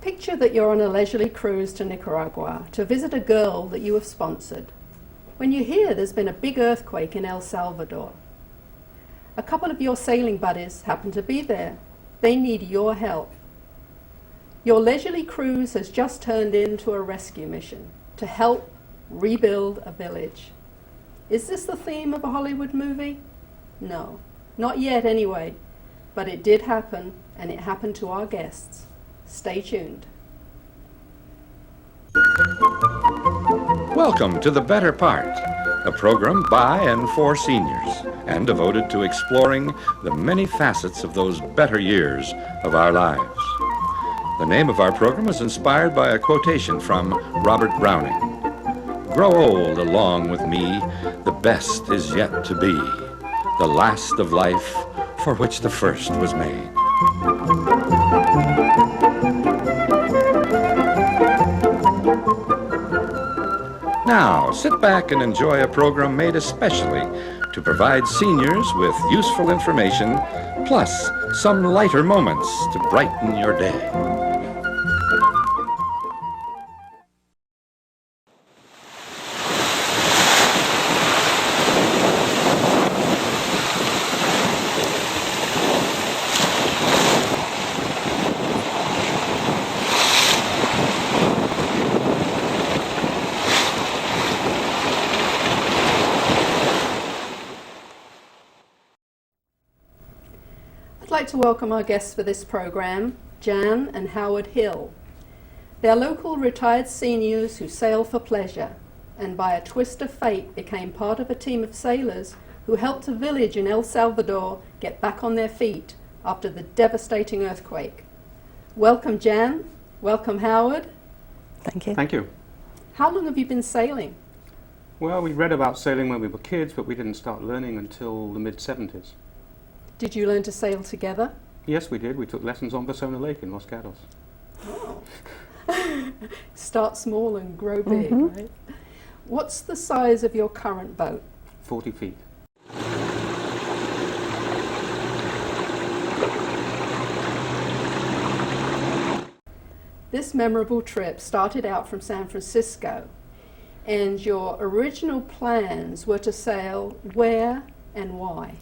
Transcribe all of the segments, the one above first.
Picture that you're on a leisurely cruise to Nicaragua to visit a girl that you have sponsored. When you hear there's been a big earthquake in El Salvador. A couple of your sailing buddies happen to be there. They need your help. Your leisurely cruise has just turned into a rescue mission to help rebuild a village. Is this the theme of a Hollywood movie? No, not yet anyway, but it did happen, and it happened to our guests. Stay tuned. Welcome to The Better Part, a program by and for seniors and devoted to exploring the many facets of those better years of our lives. The name of our program is inspired by a quotation from Robert Browning. Grow old along with me, the best is yet to be, the last of life for which the first was made. Now, sit back and enjoy a program made especially to provide seniors with useful information, plus some lighter moments to brighten your day. I'd like to welcome our guests for this program, Jan and Howard Hill. They're local retired seniors who sail for pleasure, and by a twist of fate became part of a team of sailors who helped a village in El Salvador get back on their feet after the devastating earthquake. Welcome, Jan. Welcome, Howard. Thank you. Thank you. How long have you been sailing? Well, we read about sailing when we were kids, but we didn't start learning until the mid-70s. Did you learn to sail together? Yes, we did. We took lessons on Bosona Lake in Los Gatos. Oh. Start small and grow big, right? What's the size of your current boat? 40 feet. This memorable trip started out from San Francisco, and your original plans were to sail where and why?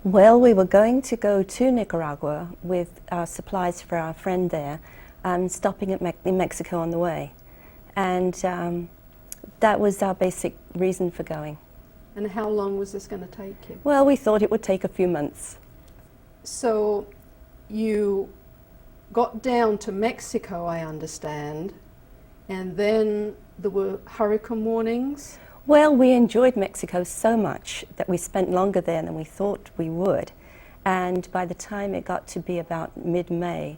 Well, we were going to go to Nicaragua with our supplies for our friend there, stopping at in Mexico on the way. And that was our basic reason for going. And how long was this going to take you? Well, we thought it would take a few months. So you got down to Mexico, I understand, and then there were hurricane warnings? Well, we enjoyed Mexico so much that we spent longer there than we thought we would. And by the time it got to be about mid-May,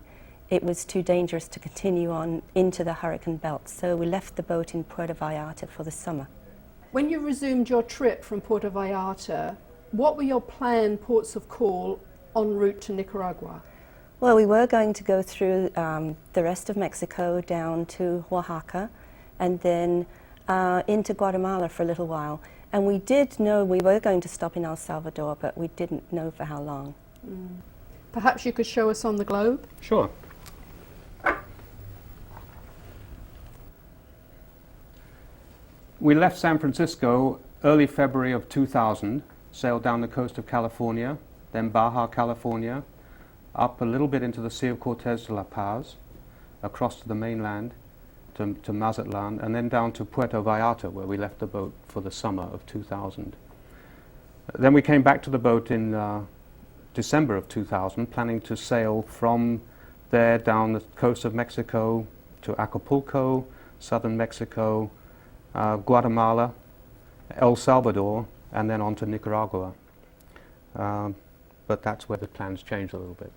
it was too dangerous to continue on into the hurricane belt. So we left the boat in Puerto Vallarta for the summer. When you resumed your trip from Puerto Vallarta, what were your planned ports of call en route to Nicaragua? Well, we were going to go through the rest of Mexico down to Oaxaca and then into Guatemala for a little while. And we did know we were going to stop in El Salvador, but we didn't know for how long. Perhaps you could show us on the globe? Sure. We left San Francisco early February of 2000, sailed down the coast of California, then Baja California, up a little bit into the Sea of Cortez de La Paz, across to the mainland, to Mazatlan, and then down to Puerto Vallarta, where we left the boat for the summer of 2000. Then we came back to the boat in December of 2000, planning to sail from there down the coast of Mexico to Acapulco, southern Mexico, Guatemala, El Salvador, and then on to Nicaragua. But that's where the plans changed a little bit.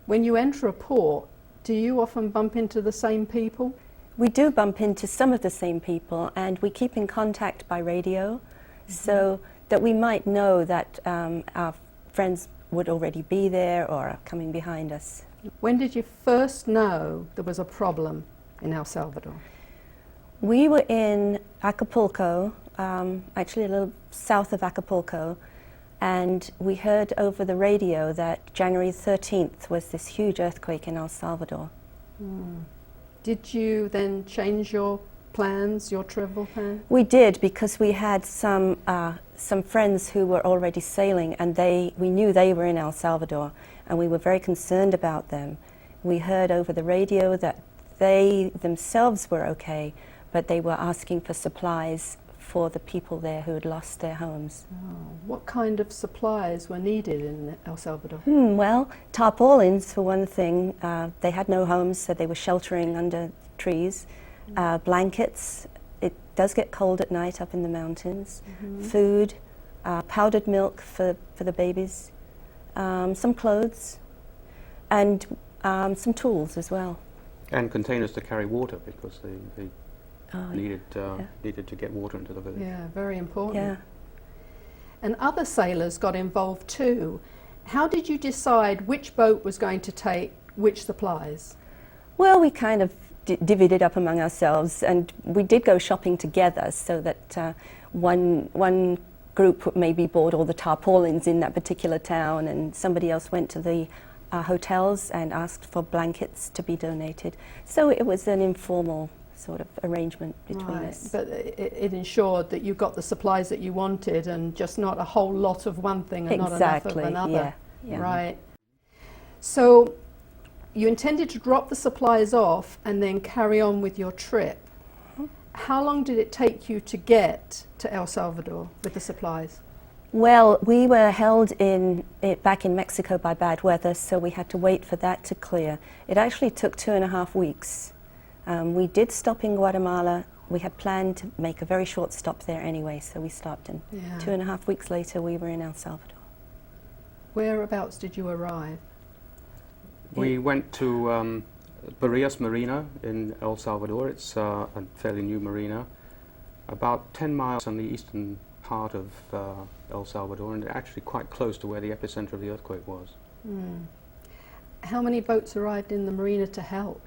When you enter a port, do you often bump into the same people? We do bump into some of the same people, and we keep in contact by radio, so that we might know that our friends would already be there or are coming behind us. When did you first know there was a problem in El Salvador? We were in Acapulco, actually a little south of Acapulco, And we heard over the radio that January 13th was this huge earthquake in El Salvador. Did you then change your plans, your travel plan? We did, because we had some friends who were already sailing, and we knew they were in El Salvador, and we were very concerned about them. We heard over the radio that they themselves were okay, but they were asking for supplies for the people there who had lost their homes. Oh, what kind of supplies were needed in El Salvador? Well, tarpaulins for one thing. They had no homes, so they were sheltering under trees. Blankets. It does get cold at night up in the mountains. Food, powdered milk for the babies, some clothes, and some tools as well. And containers to carry water, because they needed to get water into the village. Yeah, very important. Yeah. And other sailors got involved too. How did you decide which boat was going to take which supplies? Well, we kind of divvied it up among ourselves, and we did go shopping together, so that one group maybe bought all the tarpaulins in that particular town, and somebody else went to the hotels and asked for blankets to be donated. So it was an informal sort of arrangement between us. But it ensured that you got the supplies that you wanted, and just not a whole lot of one thing and not enough of another. Yeah. Right. So you intended to drop the supplies off and then carry on with your trip. How long did it take you to get to El Salvador with the supplies? Well, we were held back in Mexico by bad weather, so we had to wait for that to clear. It actually took 2.5 weeks. We did stop in Guatemala. We had planned to make a very short stop there anyway, so we stopped, and 2.5 weeks later we were in El Salvador. Whereabouts did you arrive? We went to Barrias Marina in El Salvador. It's a fairly new marina, about 10 miles on the eastern part of El Salvador, and actually quite close to where the epicenter of the earthquake was. How many boats arrived in the marina to help?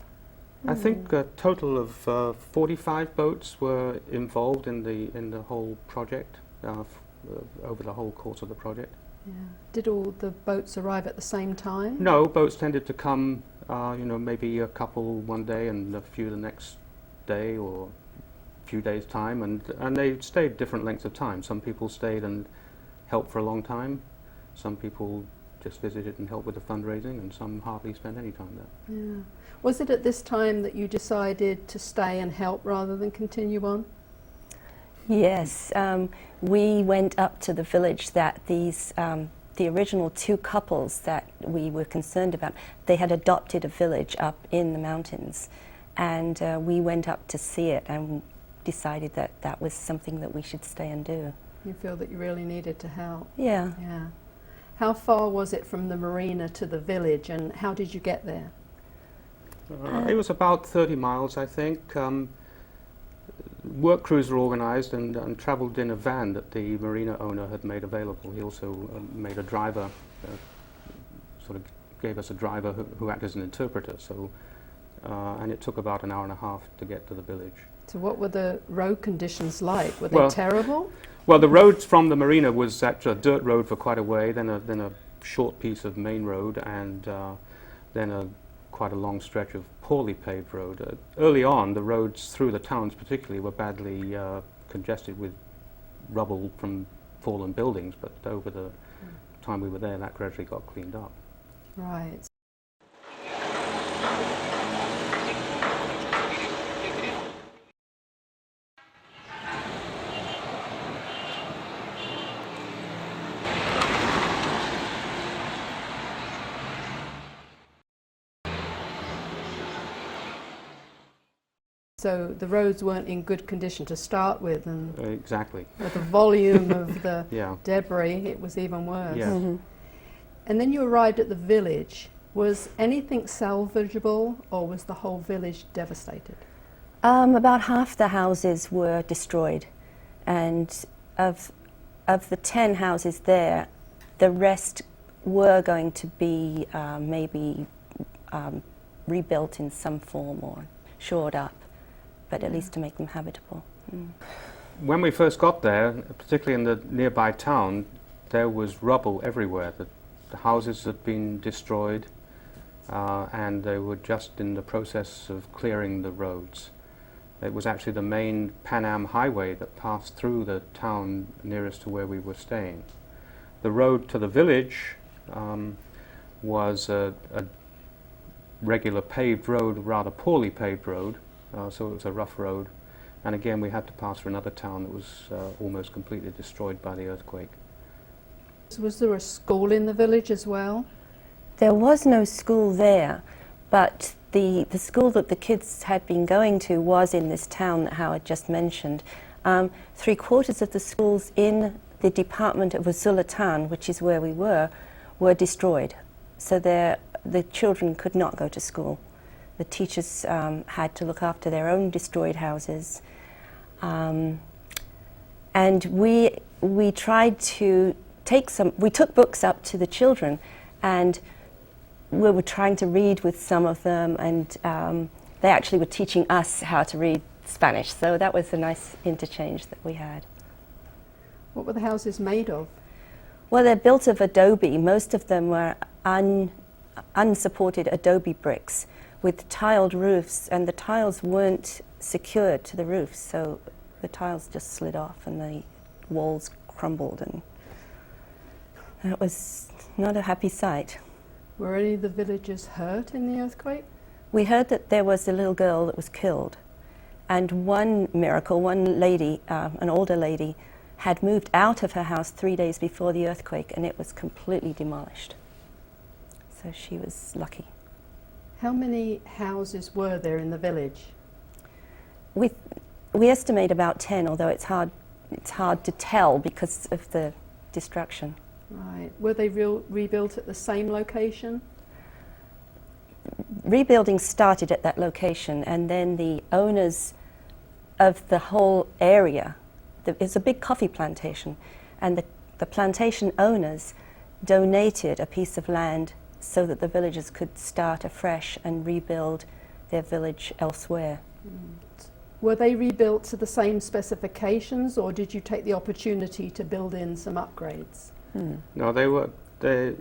I think a total of 45 boats were involved in the whole project, over the whole course of the project. Yeah. Did all the boats arrive at the same time? No, boats tended to come, maybe a couple one day and a few the next day or a few days' time, and they stayed different lengths of time. Some people stayed and helped for a long time. Some people just visited and helped with the fundraising, and some hardly spent any time there. Yeah. Was it at this time that you decided to stay and help rather than continue on? Yes, we went up to the village that the original two couples that we were concerned about, they had adopted a village up in the mountains, and we went up to see it and decided that that was something that we should stay and do. You feel that you really needed to help? Yeah. Yeah. How far was it from the marina to the village, and how did you get there? It was about 30 miles, I think. Work crews were organized and traveled in a van that the marina owner had made available. He also made a driver, sort of gave us a driver who acted as an interpreter. So, and it took about an hour and a half to get to the village. So what were the road conditions like? Were they terrible? Well, the road from the marina was actually a dirt road for quite a way, then a short piece of main road, and then quite a long stretch of poorly paved road. Early on, the roads through the towns particularly were badly congested with rubble from fallen buildings, but over the time we were there, that gradually got cleaned up. Right. So the roads weren't in good condition to start with, and exactly. with the volume of the Yeah. debris, it was even worse. Yeah. Mm-hmm. And then you arrived at the village. Was anything salvageable, or was the whole village devastated? About half the houses were destroyed, and of the 10 houses there, the rest were going to be maybe rebuilt in some form or shored up, but at least to make them habitable. When we first got there, particularly in the nearby town, there was rubble everywhere. The houses had been destroyed, and they were just in the process of clearing the roads. It was actually the main Pan Am highway that passed through the town nearest to where we were staying. The road to the village was a regular paved road, rather poorly paved road, so it was a rough road. And again, we had to pass through another town that was almost completely destroyed by the earthquake. Was there a school in the village as well? There was no school there, but the school that the kids had been going to was in this town that Howard just mentioned. 3/4 of the schools in the department of Usulatan, which is where we were destroyed. So the children could not go to school. The teachers had to look after their own destroyed houses. And we tried to we took books up to the children, and we were trying to read with some of them, and they actually were teaching us how to read Spanish. So that was a nice interchange that we had. What were the houses made of? Well, they're built of adobe. Most of them were unsupported adobe bricks with tiled roofs, and the tiles weren't secured to the roofs, so the tiles just slid off and the walls crumbled, and it was not a happy sight. Were any of the villagers hurt in the earthquake? We heard that there was a little girl that was killed, and one miracle, one lady, an older lady, had moved out of her house 3 days before the earthquake, and it was completely demolished. So she was lucky. How many houses were there in the village? We estimate about 10, although it's hard to tell because of the destruction. Right. Were they rebuilt at the same location? Rebuilding started at that location, and then the owners of the whole area, it's a big coffee plantation, and the plantation owners donated a piece of land so that the villagers could start afresh and rebuild their village elsewhere. Were they rebuilt to the same specifications, or did you take the opportunity to build in some upgrades? No, the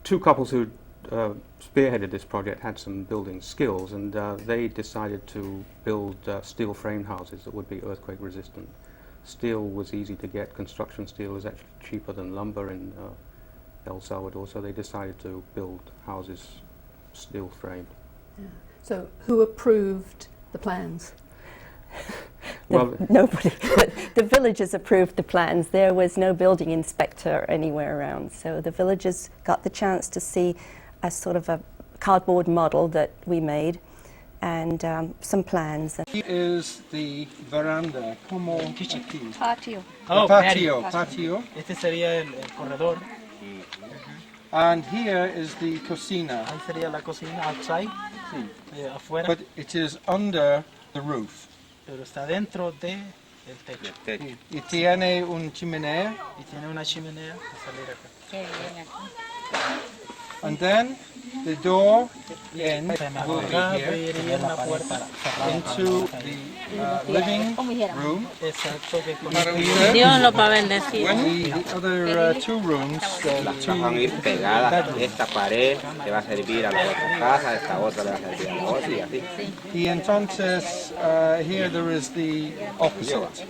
two couples who spearheaded this project had some building skills, and they decided to build steel frame houses that would be earthquake resistant. Steel was easy to get. Construction steel is actually cheaper than lumber in El Salvador, so they decided to build houses steel framed. Yeah. So who approved the plans? Well, nobody. The villagers approved the plans. There was no building inspector anywhere around, so the villagers got the chance to see a sort of a cardboard model that we made, and some plans. Here is the veranda, como aquí. Patio. Oh, patio. Este sería el corredor. And here is the cocina. Ahí sería la cocina outside, afuera. But it is under the roof. Pero está dentro de el techo. Y tiene una chimenea. Y tiene una chimenea que salir acá. Qué bien aquí. And then the door in Acá will be here abriría una puerta into the living room. Exacto, que con Dios lo va a bendecir. The other two rooms, the Van a ir pegadas. Esta pared le va a servir a la otra casa, esta otra le va a servir a la otra y así. Y entonces here there is the opposite.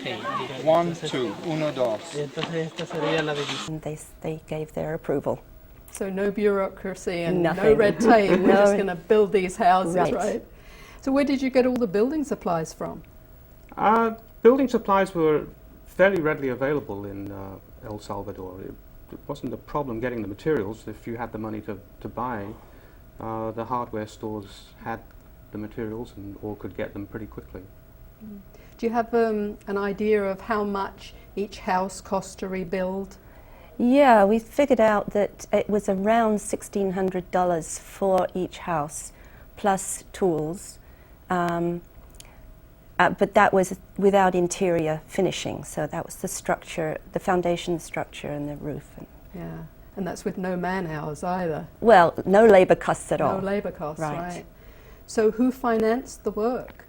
1, 2, 1, 2. Entonces esta sería la división. And they gave their approval. So no bureaucracy and no Nothing. red tape. We're No. just going to build these houses, Right. right? So where did you get all the building supplies from? Building supplies were fairly readily available in El Salvador. It wasn't a problem getting the materials if you had the money to buy. The hardware stores had the materials or could get them pretty quickly. Do you have an idea of how much each house cost to rebuild? Yeah, we figured out that it was around $1,600 for each house, plus tools. But that was without interior finishing, so that was the structure, the foundation structure and the roof. Yeah, and that's with no man hours either. Well, no labor costs at all. No labour costs, Right. right. So who financed the work?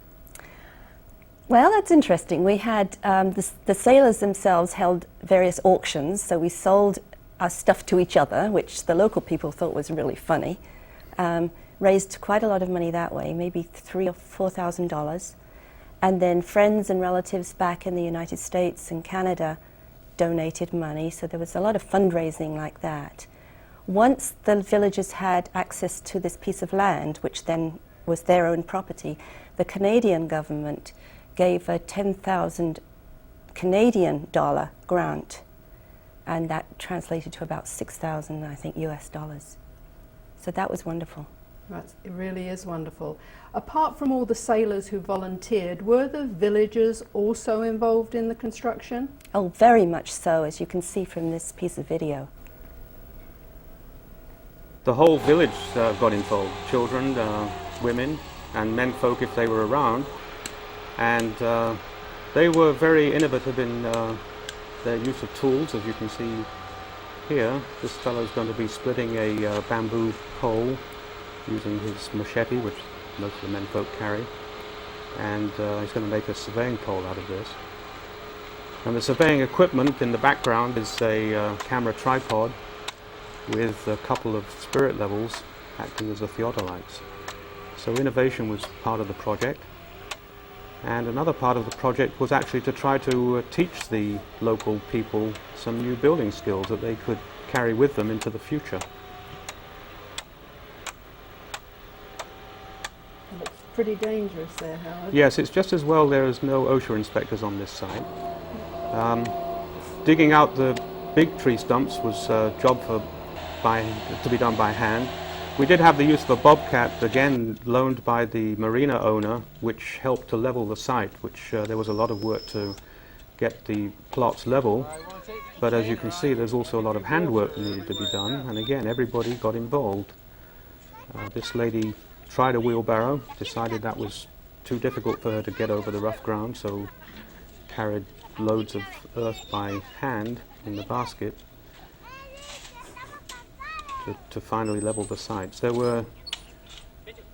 Well, that's interesting. We had the sailors themselves held various auctions, so we sold our stuff to each other, which the local people thought was really funny. Raised quite a lot of money that way, maybe $3,000 or $4,000. And then friends and relatives back in the United States and Canada donated money, so there was a lot of fundraising like that. Once the villagers had access to this piece of land, which then was their own property, the Canadian government gave a 10,000 Canadian dollar grant, and that translated to about 6,000, I think, US dollars. So that was wonderful. It really is wonderful. Apart from all the sailors who volunteered, were the villagers also involved in the construction? Oh, very much so, as you can see from this piece of video. The whole village got involved, children, women, and menfolk if they were around. And they were very innovative in their use of tools, as you can see here. This fellow's going to be splitting a bamboo pole using his machete, which most of the menfolk carry. And he's going to make a surveying pole out of this. And the surveying equipment in the background is a camera tripod with a couple of spirit levels acting as the theodolites. So innovation was part of the project. And another part of the project was actually to try to teach the local people some new building skills that they could carry with them into the future. It looks pretty dangerous there, Howard. Yes, it's just as well there is no OSHA inspectors on this site. Digging out the big tree stumps was a job to be done by hand. We did have the use of a bobcat, again loaned by the marina owner, which helped to level the site, which there was a lot of work to get the plots level. But as you can see, there's also a lot of handwork that needed to be done, and again, everybody got involved. This lady tried a wheelbarrow, decided that was too difficult for her to get over the rough ground, so carried loads of earth by hand in the basket to finally level the sites. There were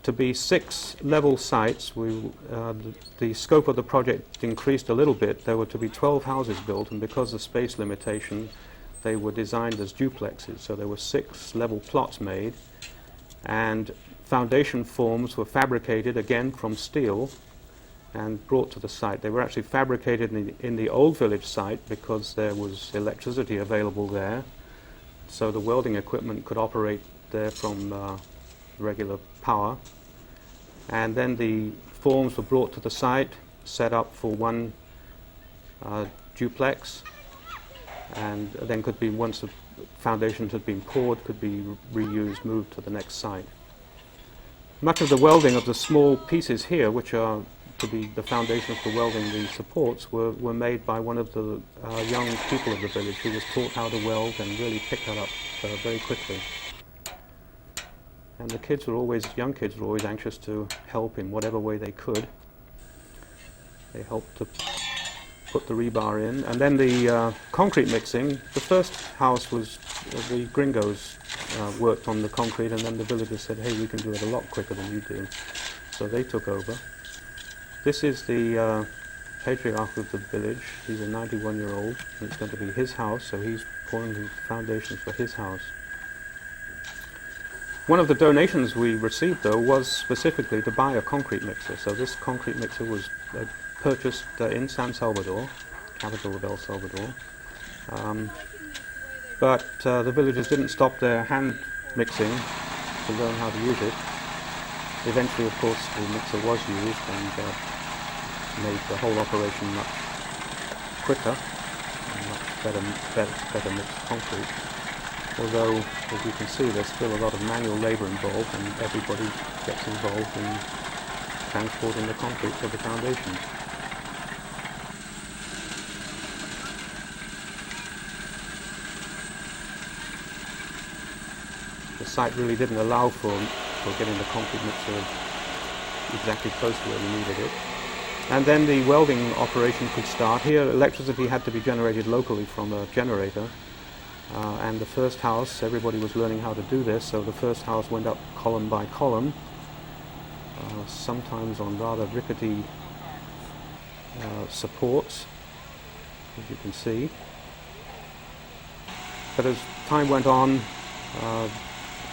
to be 6 level sites. The scope of the project increased a little bit. There were to be 12 houses built, and because of space limitation, they were designed as duplexes. So there were 6 level plots made, and foundation forms were fabricated again from steel and brought to the site. They were actually fabricated in the old village site because there was electricity available there. So the welding equipment could operate there from regular power. And then the forms were brought to the site, set up for one duplex, and then could be, once the foundations had been poured, could be reused, moved to the next site. Much of the welding of the small pieces here, which are to be the foundation for welding the supports, were made by one of the young people of the village who was taught how to weld and really picked that up very quickly. And the young kids were always anxious to help in whatever way they could. They helped to put the rebar in. And then the concrete mixing. The first house was the gringos worked on the concrete, and then the villagers said, hey, we can do it a lot quicker than you do. So they took over. This is the patriarch of the village. He's a 91-year-old, and it's going to be his house, so he's pouring the foundations for his house. One of the donations we received, though, was specifically to buy a concrete mixer. So this concrete mixer was purchased in San Salvador, capital of El Salvador. But the villagers didn't stop their hand mixing to learn how to use it. Eventually, of course, the mixer was used and made the whole operation much quicker and much better mixed concrete. Although, as you can see, there's still a lot of manual labor involved, and everybody gets involved in transporting the concrete to the foundation. The site really didn't allow for getting the concrete mixer exactly close to where we needed it. And then the welding operation could start. Here, electricity had to be generated locally from a generator. And the first house, everybody was learning how to do this, so the first house went up column by column, sometimes on rather rickety supports, as you can see. But as time went on,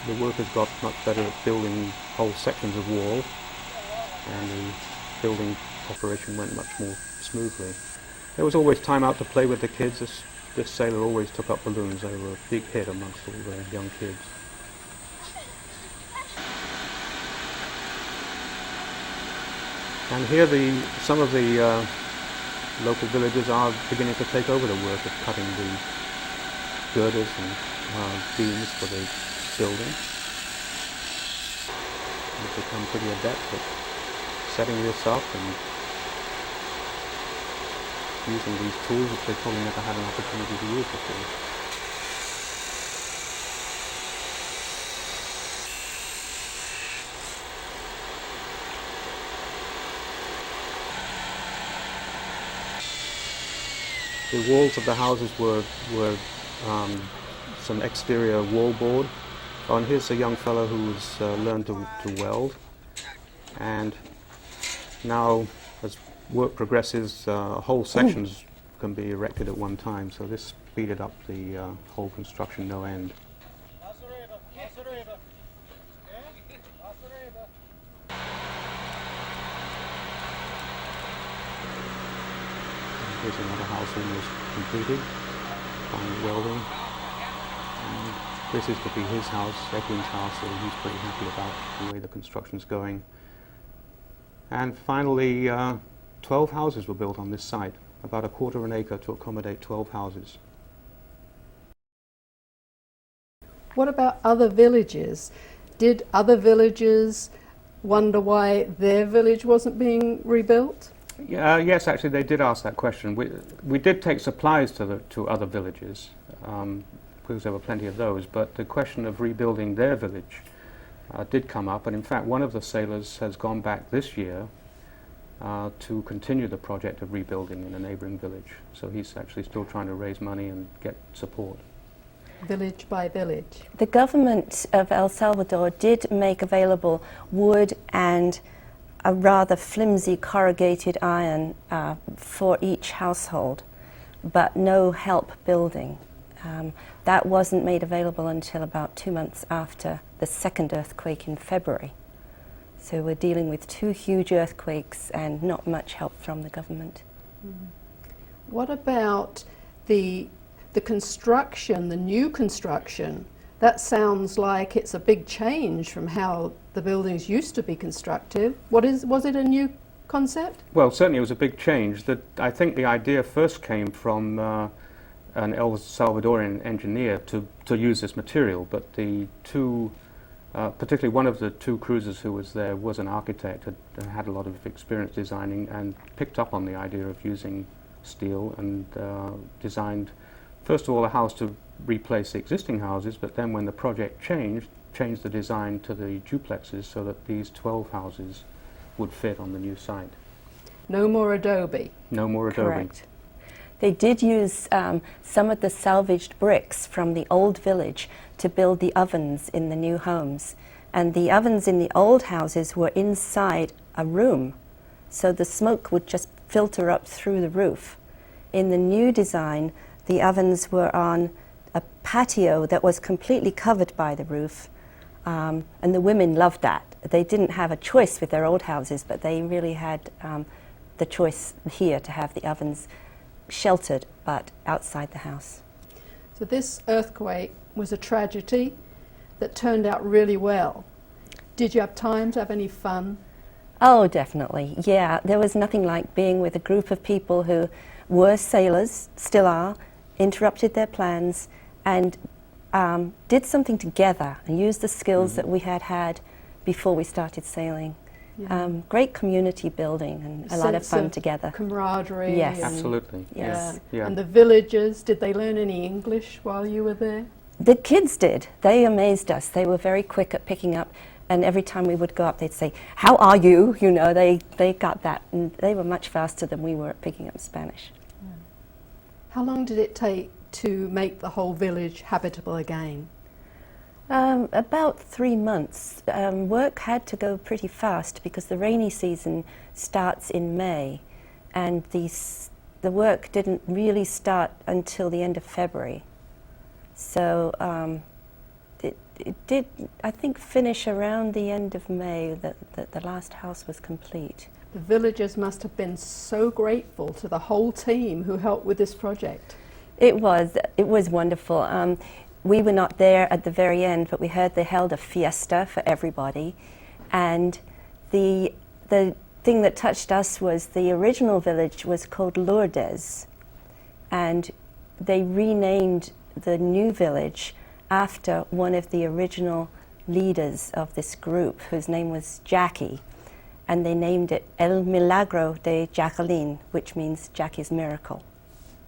the workers got much better at building whole sections of wall, and the building operation went much more smoothly. There was always time out to play with the kids. This sailor always took up balloons. They were a big hit amongst all the young kids. And here some of the local villagers are beginning to take over the work of cutting the girders and beams for the building. They've become pretty adept at setting this up and using these tools which they probably never had an opportunity to use before. The walls of the houses were some exterior wall board. And here's a young fellow who's learned to weld, and now as work progresses, whole sections can be erected at one time, so this speeded up the whole construction no end. Here's another house almost completed, fine welding. And this is to be his house, Edwin's house, so he's pretty happy about the way the construction's going. And finally, 12 houses were built on this site, about 1/4 acre to accommodate 12 houses. What about other villages? Did other villages wonder why their village wasn't being rebuilt? Yes, actually they did ask that question. We did take supplies to other villages, because there were plenty of those, but the question of rebuilding their village did come up, and in fact one of the sailors has gone back this year to continue the project of rebuilding in a neighbouring village. So he's actually still trying to raise money and get support. Village by village. The government of El Salvador did make available wood and a rather flimsy corrugated iron for each household, but no help building. That wasn't made available until about 2 months after the second earthquake in February. So we're dealing with 2 huge earthquakes and not much help from the government. What about the construction, the new construction? That sounds like it's a big change from how the buildings used to be constructed. Was it a new concept? Well, certainly it was a big change. I think the idea first came from an El Salvadorian engineer to use this material, but the two, particularly one of the 2 cruisers who was there was an architect, had a lot of experience designing, and picked up on the idea of using steel and designed, first of all, a house to replace the existing houses, but then when the project changed the design to the duplexes so that these 12 houses would fit on the new site. No more adobe. No more adobe. Correct. They did use some of the salvaged bricks from the old village to build the ovens in the new homes. And the ovens in the old houses were inside a room, so the smoke would just filter up through the roof. In the new design, the ovens were on a patio that was completely covered by the roof, and the women loved that. They didn't have a choice with their old houses, but they really had the choice here to have the ovens sheltered but outside the house. So this earthquake was a tragedy that turned out really well. Did you have time to have any fun? Oh, definitely, yeah. There was nothing like being with a group of people who were sailors, still are, interrupted their plans, and did something together and used the skills that we had before we started sailing. Yeah. Great community building and a lot of fun together. Camaraderie. Yes. and- Absolutely. Yes. Yeah. And the villagers, did they learn any English while you were there? The kids did. They amazed us. They were very quick at picking up, and every time we would go up, they'd say, "How are you?" You know, they got that, and they were much faster than we were at picking up Spanish. How long did it take to make the whole village habitable again? About 3 months. Work had to go pretty fast because the rainy season starts in May, and the work didn't really start until the end of February. So it did, I think, finish around the end of May that the last house was complete. The villagers must have been so grateful to the whole team who helped with this project. It was wonderful. We were not there at the very end, but we heard they held a fiesta for everybody. And the thing that touched us was the original village was called Lourdes. And they renamed the new village after one of the original leaders of this group, whose name was Jackie. And they named it El Milagro de Jacqueline, which means Jackie's miracle.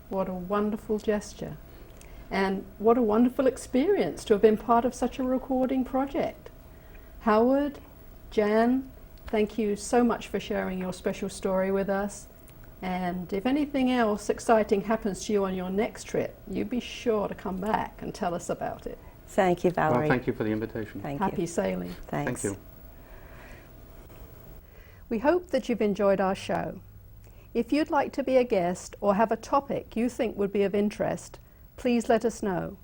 What a wonderful gesture. And what a wonderful experience to have been part of such a recording project. Howard, Jan, thank you so much for sharing your special story with us. And if anything else exciting happens to you on your next trip, you be sure to come back and tell us about it. Thank you, Valerie. Well, thank you for the invitation. Happy sailing. Thanks. Thank you. We hope that you've enjoyed our show. If you'd like to be a guest or have a topic you think would be of interest, please let us know.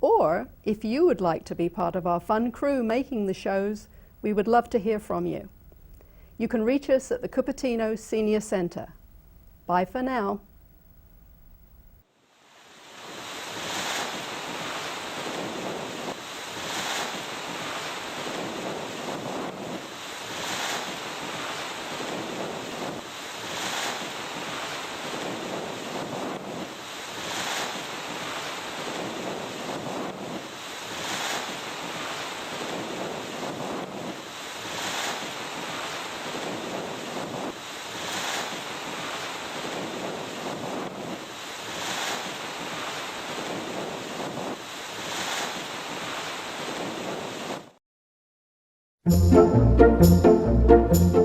Or if you would like to be part of our fun crew making the shows, we would love to hear from you. You can reach us at the Cupertino Senior Center. Bye for now. Thank you.